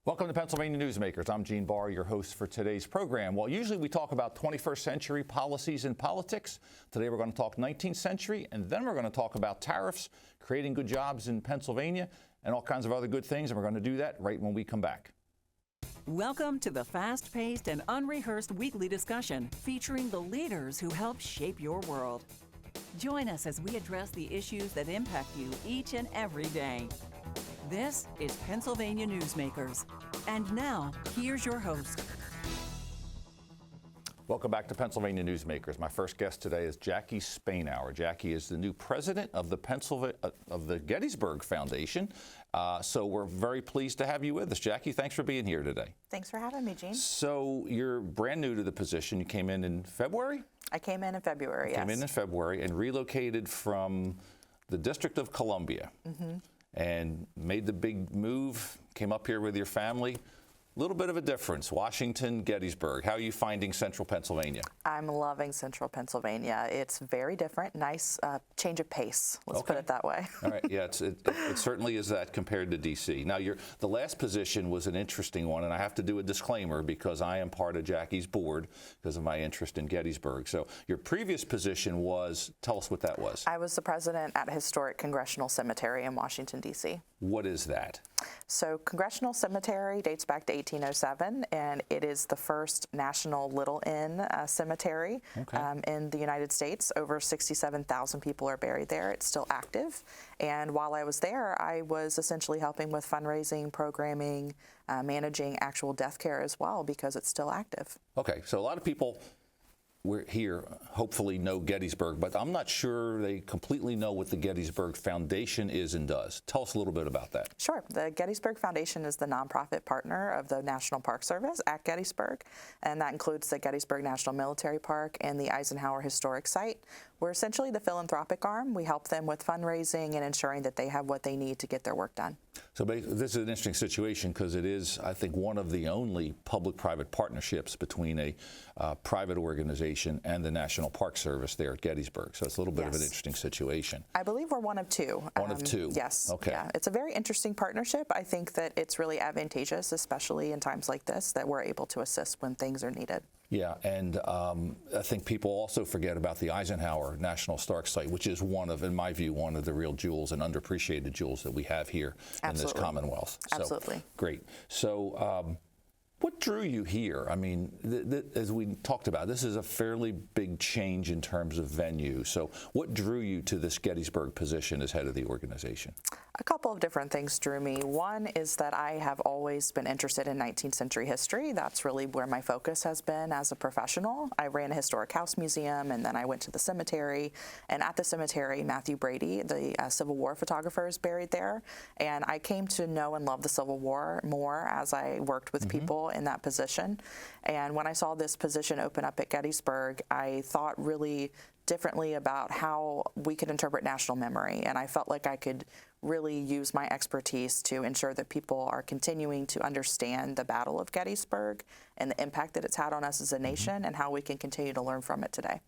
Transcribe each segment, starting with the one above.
Welcome to Pennsylvania Newsmakers. I'm Gene Barr, your host for today's program. Well, usually we talk about 21st century policies and politics. Today we're going to talk 19th century, and then we're going to talk about tariffs, creating good jobs in Pennsylvania, and all kinds of other good things, and we're going to do that right when we come back. Welcome to the fast-paced and unrehearsed weekly discussion featuring the leaders who help shape your world. Join us as we address the issues that impact you each and every day. This is Pennsylvania Newsmakers. And now, here's your host. Welcome back to Pennsylvania Newsmakers. My first guest today is Jackie Spainhour. Jackie is the new president of the Gettysburg Foundation. So we're very pleased to have you with us. Jackie, thanks for being here today. Thanks for having me, Gene. So you're brand new to the position. You came in February? I came in February, yes. Came in February and relocated from the District of Columbia. And made the big move, came up here with your family. A little bit of a difference, Washington, Gettysburg. How are you finding central Pennsylvania? I'm loving central Pennsylvania. It's very different, nice change of pace, let's put it that way. All right, yeah, it certainly is that compared to D.C. Now, the last position was an interesting one, and I have to do a disclaimer because I am part of Jackie's board because of my interest in Gettysburg. So your previous position was, tell us what that was. I was the president at Historic Congressional Cemetery in Washington, D.C. What is that? So Congressional Cemetery dates back to 1807, and it is the first national Little Inn cemetery in the United States. Over 67,000 people are buried there. It's still active. And while I was there, I was essentially helping with fundraising, programming, managing actual death care as well because it's still active. Okay, so a lot of people here hopefully know Gettysburg, but I'm not sure they completely know what the Gettysburg Foundation is and does. Tell us a little bit about that. Sure. The Gettysburg Foundation is the nonprofit partner of the National Park Service at Gettysburg, and that includes the Gettysburg National Military Park and the Eisenhower Historic Site. We're essentially the philanthropic arm. We help them with fundraising and ensuring that they have what they need to get their work done. So this is an interesting situation because it is, I think, one of the only public-private partnerships between a private organization and the National Park Service there at Gettysburg. So it's a little bit of an interesting situation. I believe we're one of two. One of two? Yes. Okay. Yeah. It's a very interesting partnership. I think that it's really advantageous, especially in times like this, that we're able to assist when things are needed. Yeah, and I think people also forget about the Eisenhower National Historic Site, which is one of, in my view, one of the real jewels and underappreciated jewels that we have here in this Commonwealth. So, absolutely. Great. So what drew you here? I mean, as we talked about, this is a fairly big change in terms of venue. So what drew you to this Gettysburg position as head of the organization? A couple of different things drew me. One is that I have always been interested in 19th century history. That's really where my focus has been as a professional. I ran a historic house museum, and then I went to the cemetery. And at the cemetery, Matthew Brady, the Civil War photographer, is buried there. And I came to know and love the Civil War more as I worked with people in that position. And when I saw this position open up at Gettysburg, I thought really differently about how we could interpret national memory, and I felt like I could really use my expertise to ensure that people are continuing to understand the Battle of Gettysburg and the impact that it's had on us as a nation and how we can continue to learn from it today.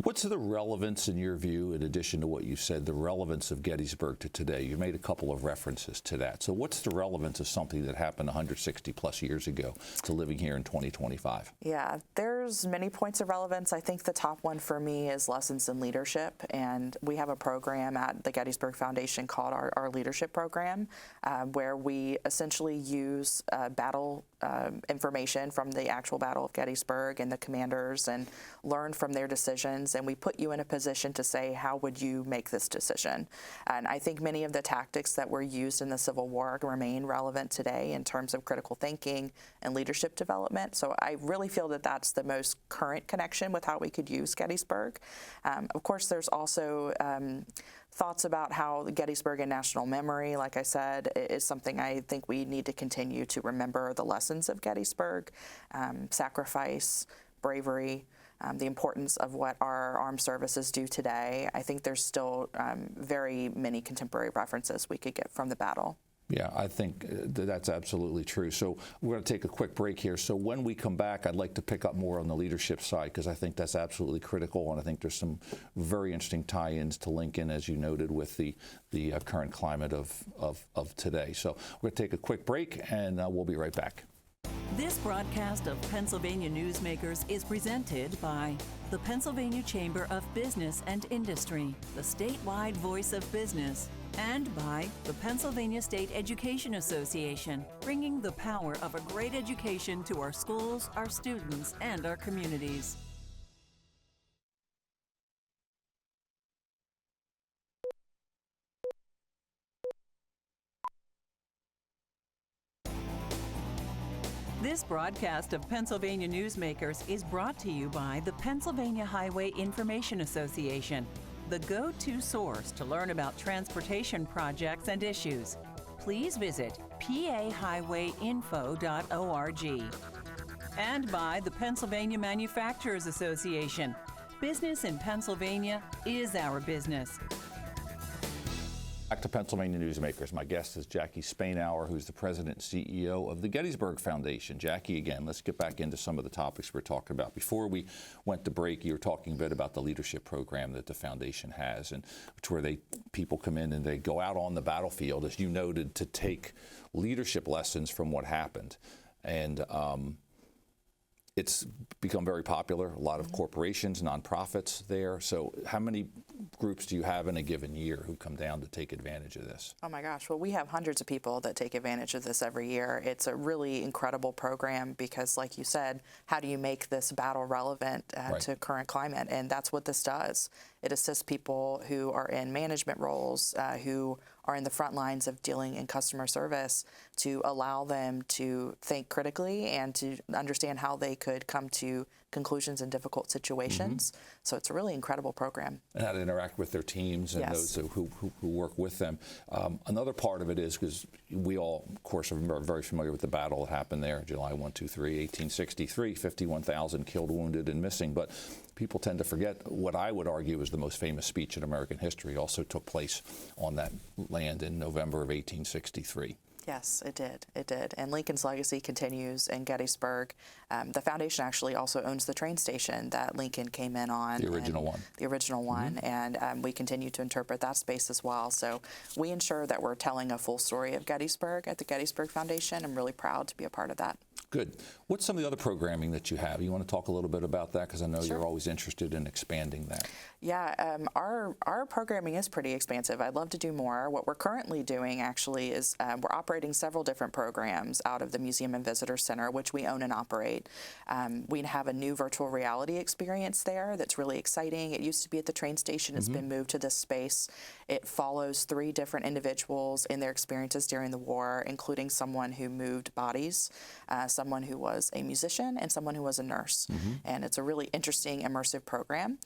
What's the relevance, in your view, in addition to what you said, the relevance of Gettysburg to today? You made a couple of references to that. So what's the relevance of something that happened 160 plus years ago to living here in 2025? Yeah, there's many points of relevance. I think the top one for me is lessons in leadership. And we have a program at the Gettysburg Foundation called our leadership program, where we essentially use battle information from the actual Battle of Gettysburg and the commanders and learn from their decisions. And we put you in a position to say, how would you make this decision? And I think many of the tactics that were used in the Civil War remain relevant today in terms of critical thinking and leadership development. So I really feel that that's the most current connection with how we could use Gettysburg. Of course, there's also thoughts about how Gettysburg and national memory, like I said, is something I think we need to continue to remember the lessons of Gettysburg, sacrifice, bravery, the importance of what our armed services do today. I think there's still very many contemporary references we could get from the battle. Yeah, I think that's absolutely true. So we're going to take a quick break here. So when we come back, I'd like to pick up more on the leadership side, because I think that's absolutely critical, and I think there's some very interesting tie-ins to Lincoln, as you noted, with the current climate of today. So we're going to take a quick break, and we'll be right back. This broadcast of Pennsylvania Newsmakers is presented by the Pennsylvania Chamber of Business and Industry, the statewide voice of business, and by the Pennsylvania State Education Association, bringing the power of a great education to our schools, our students, and our communities. This broadcast of Pennsylvania Newsmakers is brought to you by the Pennsylvania Highway Information Association, the go-to source to learn about transportation projects and issues. Please visit pahighwayinfo.org. And by the Pennsylvania Manufacturers Association. Business in Pennsylvania is our business. Back to Pennsylvania Newsmakers. My guest is Jackie Spainhour, who's the president and CEO of the Gettysburg Foundation. Jackie, again, let's get back into some of the topics we're talking about. Before we went to break, you were talking a bit about the leadership program that the foundation has, and it's where people come in and they go out on the battlefield, as you noted, to take leadership lessons from what happened. And it's become very popular. A lot of corporations, nonprofits there. So how many groups do you have in a given year who come down to take advantage of this? Oh my gosh, well, we have hundreds of people that take advantage of this every year. It's a really incredible program because, like you said, how do you make this battle relevant to current climate? And that's what this does. It assists people who are in management roles, who are in the front lines of dealing in customer service, to allow them to think critically and to understand how they could come to conclusions in difficult situations. So it's a really incredible program. And how to interact with their teams and those who work with them. Another part of it is, because we all, of course, are very familiar with the battle that happened there, July 1, 2, 3, 1863, 51,000 killed, wounded, and missing. But people tend to forget what I would argue is the most famous speech in American history also took place on that land in November of 1863. Yes, it did. It did. And Lincoln's legacy continues in Gettysburg. The foundation actually also owns the train station that Lincoln came in on. The original one. The original one. And we continue to interpret that space as well. So we ensure that we're telling a full story of Gettysburg at the Gettysburg Foundation. I'm really proud to be a part of that. Good. What's some of the other programming that you have? You want to talk a little bit about that? Because I know you're always interested in expanding that. Yeah, our programming is pretty expansive. I'd love to do more. What we're currently doing actually is we're operating several different programs out of the Museum and Visitor Center, which we own and operate. We have a new virtual reality experience there that's really exciting. It used to be at the train station. It's been moved to this space. It follows 3 different individuals in their experiences during the war, including someone who moved bodies, someone who was a musician, and someone who was a nurse. And it's a really interesting, immersive program.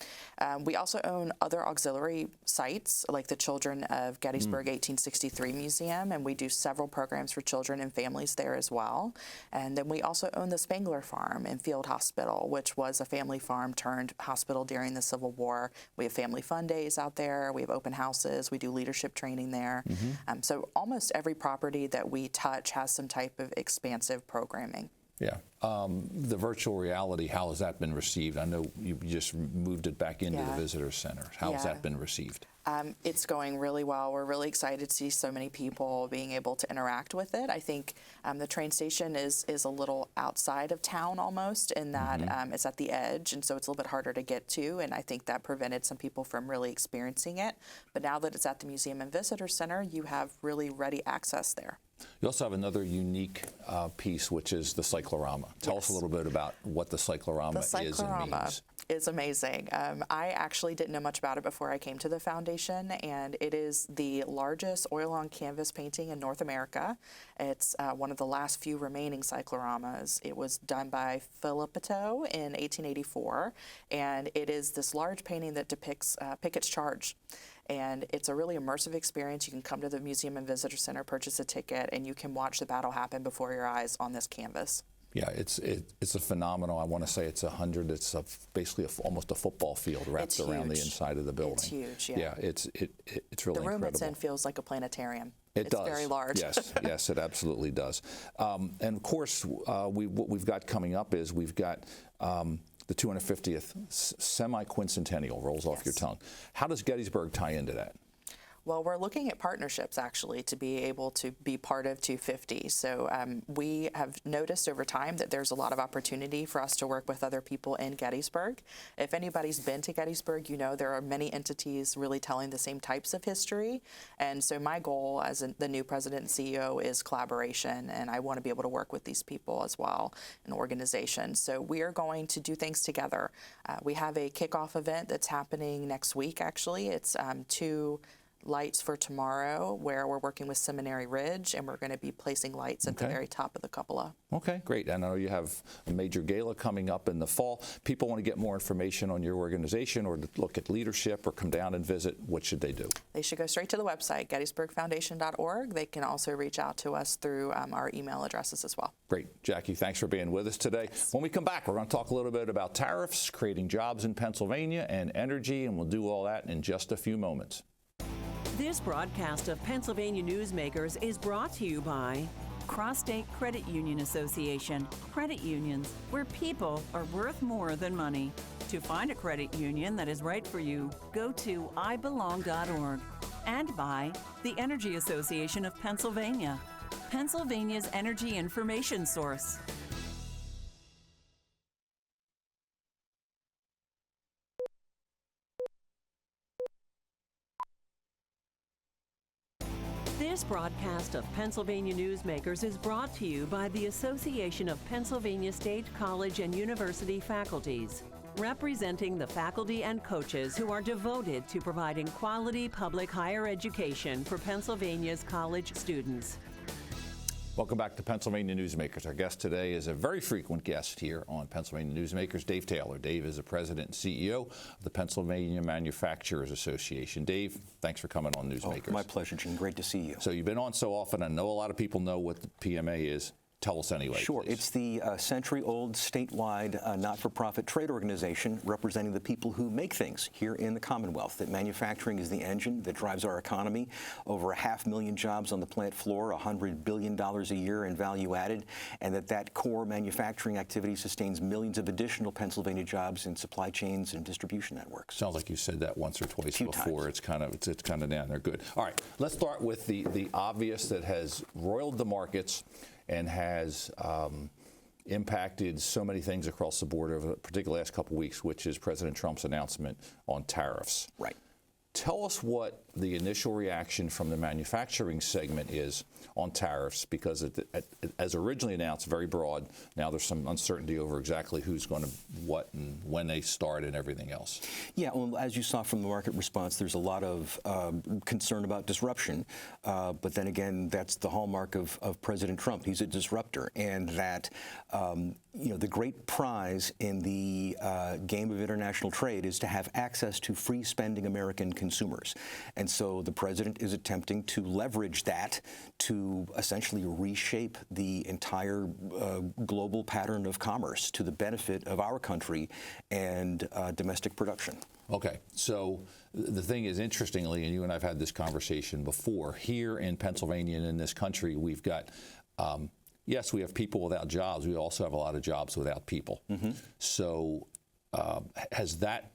We also own other auxiliary sites, like the Children of Gettysburg 1863 Museum, and we do several programs for children and families there as well. And then we also own the Spangler Farm and Field Hospital, which was a family farm turned hospital during the Civil War. We have family fun days out there. We have open houses. We do leadership training there. So almost every property that we touch has some type of expansive programming. Yeah. The virtual reality, how has that been received? I know you just moved it back into the visitor center. How has that been received? It's going really well. We're really excited to see so many people being able to interact with it. I think the train station is a little outside of town almost, in that it's at the edge, and so it's a little bit harder to get to, and I think that prevented some people from really experiencing it. But now that it's at the Museum and Visitor Center, you have really ready access there. You also have another unique piece, which is the cyclorama. Tell us a little bit about what the cyclorama is and means. Is amazing. I actually didn't know much about it before I came to the foundation, and it is the largest oil-on canvas painting in North America. It's one of the last few remaining cycloramas. It was done by Filippo in 1884, and it is this large painting that depicts Pickett's charge. And it's a really immersive experience. You can come to the Museum and Visitor Center, purchase a ticket, and you can watch the battle happen before your eyes on this canvas. Yeah, it's a phenomenal. I want to say it's 100. It's basically almost a football field wrapped around the inside of the building. It's huge. Yeah, it's really the room incredible. it's in feels like a planetarium. It's does. Very large. Yes, it absolutely does. And of course, what we've got coming up is we've got the 250th semi-quincentennial rolls off your tongue. How does Gettysburg tie into that? Well, we're looking at partnerships, actually, to be able to be part of 250. So we have noticed over time that there's a lot of opportunity for us to work with other people in Gettysburg. If anybody's been to Gettysburg, you know there are many entities really telling the same types of history. And so my goal as the new president and CEO is collaboration, and I want to be able to work with these people as well in organizations. So we are going to do things together. We have a kickoff event that's happening next week, actually. It's two lights for tomorrow, where we're working with Seminary Ridge, and we're going to be placing lights at the very top of the cupola. Okay, great. I know you have a major gala coming up in the fall. People want to get more information on your organization or to look at leadership or come down and visit. What should they do? They should go straight to the website, gettysburgfoundation.org. They can also reach out to us through our email addresses as well. Great. Jackie, thanks for being with us today. Yes. When we come back, we're going to talk a little bit about tariffs, creating jobs in Pennsylvania, and energy, and we'll do all that in just a few moments. This broadcast of Pennsylvania Newsmakers is brought to you by Cross-State Credit Union Association. Credit unions, where people are worth more than money. To find a credit union that is right for you, go to ibelong.org. And by the Energy Association of Pennsylvania, Pennsylvania's energy information source. This broadcast of Pennsylvania Newsmakers is brought to you by the Association of Pennsylvania State College and University Faculties, representing the faculty and coaches who are devoted to providing quality public higher education for Pennsylvania's college students. Welcome back to Pennsylvania Newsmakers. Our guest today is a very frequent guest here on Pennsylvania Newsmakers, Dave Taylor. Dave is the president and CEO of the Pennsylvania Manufacturers Association. Dave, thanks for coming on Newsmakers. Oh, my pleasure, Gene. Great to see you. So you've been on so often. I know a lot of people know what the PMA is. Tell us anyway, Sure. Please. It's the century-old statewide not-for-profit trade organization representing the people who make things here in the Commonwealth. That manufacturing is the engine that drives our economy. Over 500,000 jobs on the plant floor, $100 billion a year in value added, and that core manufacturing activity sustains millions of additional Pennsylvania jobs in supply chains and distribution networks. Sounds like you said that once or twice Times. before. It's kind of down there. Good. All right. Let's start with the obvious that has roiled the markets and has impacted so many things across the board over particularly the last couple of weeks, which is President Trump's announcement on tariffs. Right. Tell us what the initial reaction from the manufacturing segment is on tariffs, because as originally announced, very broad. Now there's some uncertainty over exactly who's going to what and when they start and everything else. Yeah, well, as you saw from the market response, there's a lot of concern about disruption. But then again, that's the hallmark of President Trump. He's a disruptor. And that, the great prize in the game of international trade is to have access to free spending American consumers. And so the president is attempting to leverage that to essentially reshape the entire global pattern of commerce to the benefit of our country and domestic production. Okay, so the thing is, interestingly, and you and I have had this conversation before, here in Pennsylvania and in this country, we've got, yes, we have people without jobs. We also have a lot of jobs without people. Mm-hmm. So has that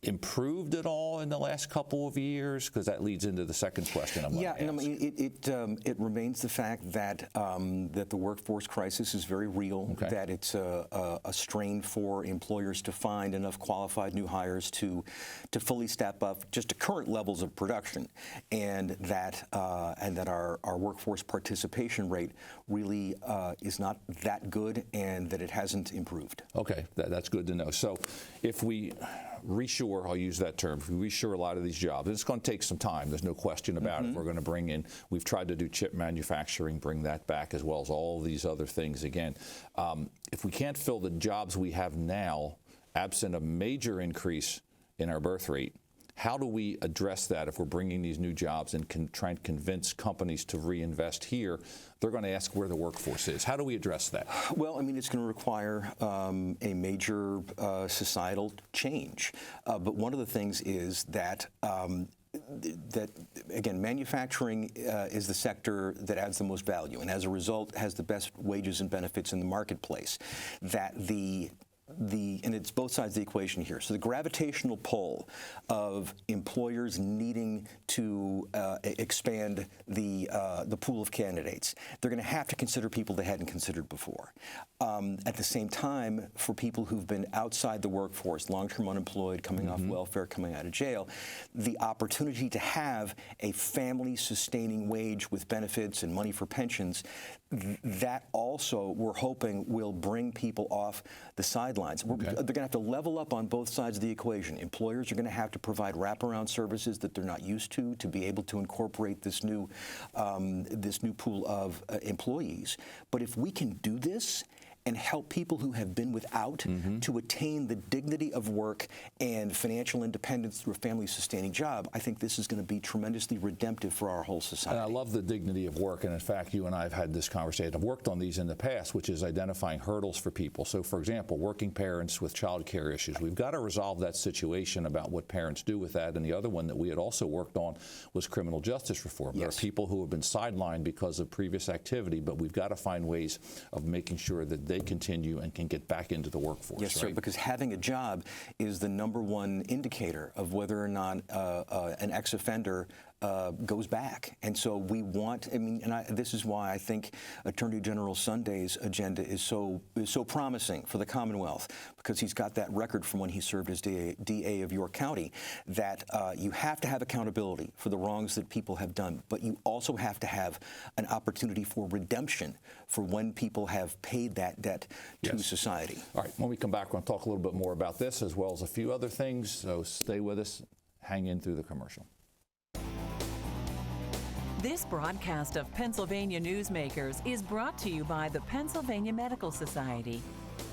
improved at all in the last couple of years? Because that leads into the second question I'm going to ask. Yeah, it remains the fact that that the workforce crisis is very real, okay. That it's a strain for employers to find enough qualified new hires to fully step up just to current levels of production, and that our workforce participation rate really is not that good, and that it hasn't improved. Okay, that's good to know. So if we reshore, I'll use that term, if we reshore a lot of these jobs, it's going to take some time, there's no question about it. We're going to bring in, we've tried to do chip manufacturing, bring that back, as well as all these other things again. If we can't fill the jobs we have now, absent a major increase in our birth rate, How do we address that if we're bringing these new jobs and trying to convince companies to reinvest here? They're going to ask where the workforce is. How do we address that? Well, I mean, it's going to require a major societal change. But one of the things is that again, manufacturing is the sector that adds the most value, and as a result has the best wages and benefits in the marketplace. And it's both sides of the equation here. So the gravitational pull of employers needing to expand the pool of candidates, they're going to have to consider people they hadn't considered before. At the same time, for people who've been outside the workforce, long-term unemployed, coming off welfare, coming out of jail, the opportunity to have a family-sustaining wage with benefits and money for pensions, that also, we're hoping, will bring people off the sidelines. They're going to have to level up on both sides of the equation. Employers are going to have to provide wraparound services that they're not used to be able to incorporate this new pool of employees. But if we can do this and help people who have been without to attain the dignity of work and financial independence through a family-sustaining job, I think this is going to be tremendously redemptive for our whole society. And I love the dignity of work, and in fact, you and I have had this conversation. I've worked on these in the past, which is identifying hurdles for people. So, for example, working parents with child care issues. We've got to resolve that situation about what parents do with that. And the other one that we had also worked on was criminal justice reform. There are people who have been sidelined because of previous activity, but we've got to find ways of making sure that they continue and can get back into the workforce. Yes, sir, because having a job is the #1 indicator of whether or not an ex-offender goes back. And so we want, I mean, and this is why I think Attorney General Sunday's agenda is so promising for the Commonwealth, because he's got that record from when he served as DA of York County, that you have to have accountability for the wrongs that people have done, but you also have to have an opportunity for redemption for when people have paid that debt to society. All right, when we come back, we're going to talk a little bit more about this as well as a few other things, so stay with us, hang in through the commercial. This broadcast of Pennsylvania Newsmakers is brought to you by the Pennsylvania Medical Society.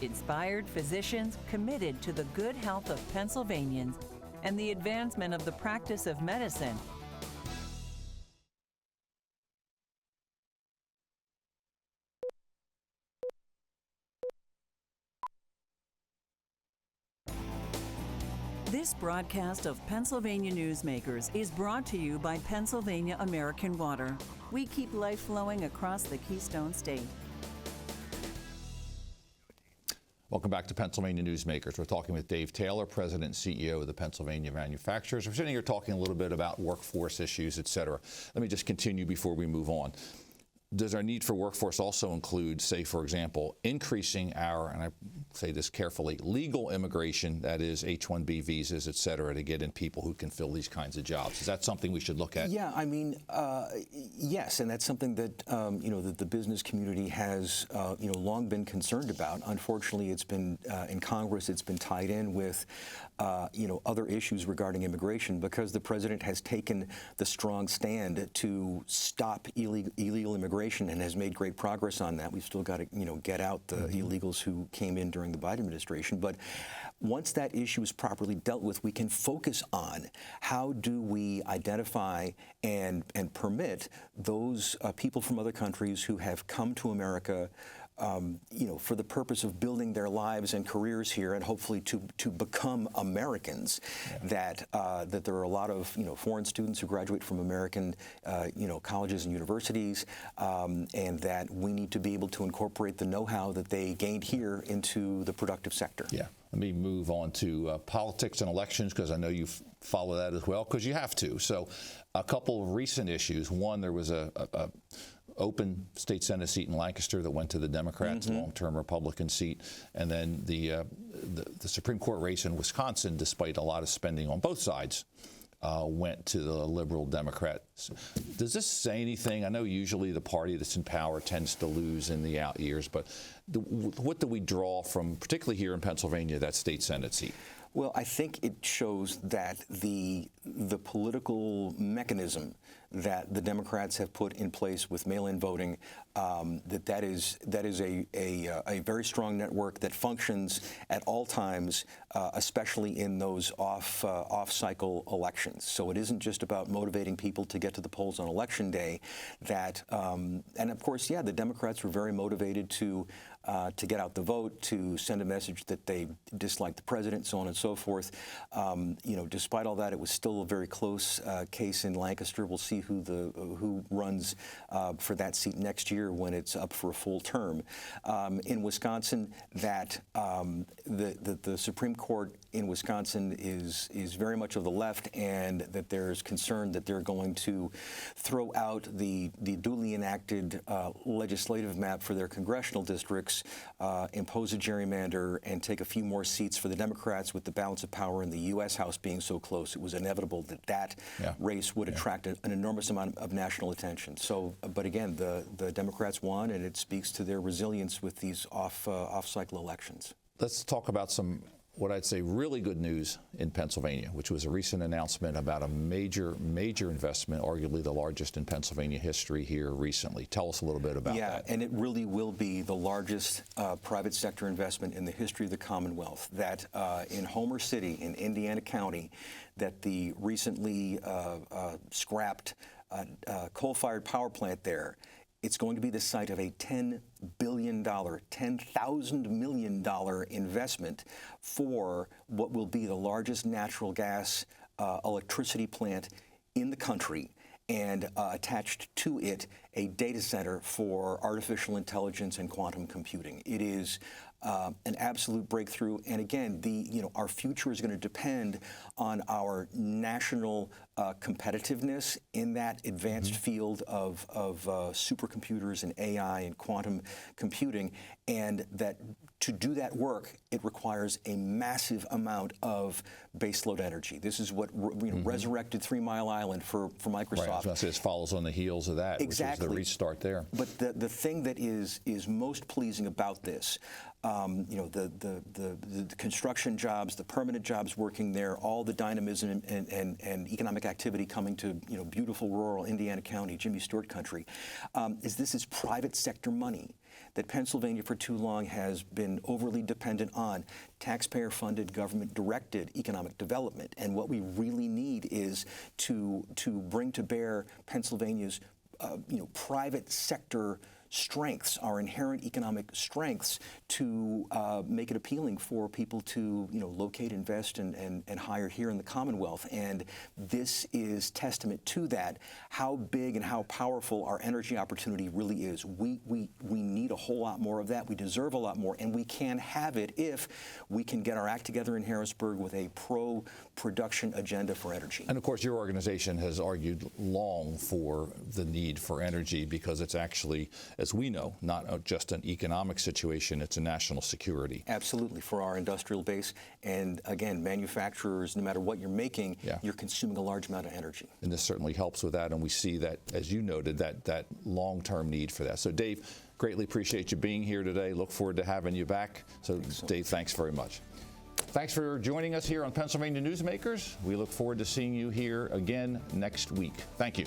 Inspired physicians committed to the good health of Pennsylvanians and the advancement of the practice of medicine. This broadcast of Pennsylvania Newsmakers is brought to you by Pennsylvania American Water. We keep life flowing across the Keystone State. Welcome back to Pennsylvania Newsmakers. We're talking with Dave Taylor, President and CEO of the Pennsylvania Manufacturers. We're sitting here talking a little bit about workforce issues, et cetera. Let me just continue before we move on. Does our need for workforce also include, say, for example, increasing our, and I say this carefully, legal immigration, that is H-1B visas, et cetera, to get in people who can fill these kinds of jobs? Is that something we should look at? Yeah, I mean, yes, and that's something that, that the business community has, long been concerned about. Unfortunately, it's been, in Congress, it's been tied in with, other issues regarding immigration, because the president has taken the strong stand to stop illegal immigration and has made great progress on that. We've still got to, get out the illegals who came in during the Biden administration. But once that issue is properly dealt with, we can focus on how do we identify and permit those people from other countries who have come to America for the purpose of building their lives and careers here, and hopefully to become Americans. That there are a lot of foreign students who graduate from American colleges and universities, and that we need to be able to incorporate the know-how that they gained here into the productive sector. Yeah. Let me move on to politics and elections, because I know you follow that as well, because you have to. So a couple of recent issues. One, there was a open state Senate seat in Lancaster that went to the Democrats, long-term Republican seat, and then the Supreme Court race in Wisconsin, despite a lot of spending on both sides, went to the liberal Democrats. Does this say anything? I know usually the party that's in power tends to lose in the out years, but what do we draw from, particularly here in Pennsylvania, that state Senate seat? Well, I think it shows that the political mechanism that the Democrats have put in place with mail-in voting, that is a very strong network that functions at all times, especially in those off-cycle elections. So it isn't just about motivating people to get to the polls on Election Day. And of course, yeah, the Democrats were very motivated to get out the vote, to send a message that they dislike the president, so on and so forth. Despite all that, it was still a very close case in Lancaster. We'll see who runs for that seat next year when it's up for a full term. In Wisconsin, the Supreme Court in Wisconsin is very much of the left, and that there's concern that they're going to throw out the duly enacted legislative map for their congressional districts, impose a gerrymander, and take a few more seats for the Democrats. With the balance of power in the U.S. House being so close, it was inevitable that race would attract an enormous amount of national attention. So, but again, the Democrats won, and it speaks to their resilience with these off-cycle elections. Let's talk about some, what I'd say, really good news in Pennsylvania, which was a recent announcement about a major investment, arguably the largest in Pennsylvania history here recently. Tell us a little bit about that. Yeah, and it really will be the largest private sector investment in the history of the Commonwealth. That in Homer City, in Indiana County, that the recently scrapped coal-fired power plant there, it's going to be the site of a $10 billion, $10,000 million investment for what will be the largest natural gas electricity plant in the country, and attached to it a data center for artificial intelligence and quantum computing. It is an absolute breakthrough, and again, our future is going to depend on our national competitiveness in that advanced field of supercomputers and AI and quantum computing, and that to do that work, it requires a massive amount of baseload energy. This is what resurrected 3 Mile Island for Microsoft. Right, I was going to say, it follows on the heels of that, exactly. Which is the restart there. But the thing that is most pleasing about this, the construction jobs, the permanent jobs working there, all the dynamism and economic activity coming to beautiful rural Indiana County, Jimmy Stewart country, this is private sector money that Pennsylvania for too long has been overly dependent on, taxpayer-funded, government-directed economic development. And what we really need is to bring to bear Pennsylvania's private sector strengths, our inherent economic strengths, to make it appealing for people to locate, invest, and hire here in the Commonwealth. And this is testament to that, how big and how powerful our energy opportunity really is. We need a whole lot more of that. We deserve a lot more, and we can have it if we can get our act together in Harrisburg with a pro-production agenda for energy. And of course, your organization has argued long for the need for energy, because it's actually, as we know, not just an economic situation, it's a national security. Absolutely, for our industrial base. And again, manufacturers, no matter what you're making, you're consuming a large amount of energy. And this certainly helps with that, and we see that, as you noted, that long-term need for that. So Dave, greatly appreciate you being here today. Look forward to having you back. So Dave, thanks very much. Thanks for joining us here on Pennsylvania Newsmakers. We look forward to seeing you here again next week. Thank you.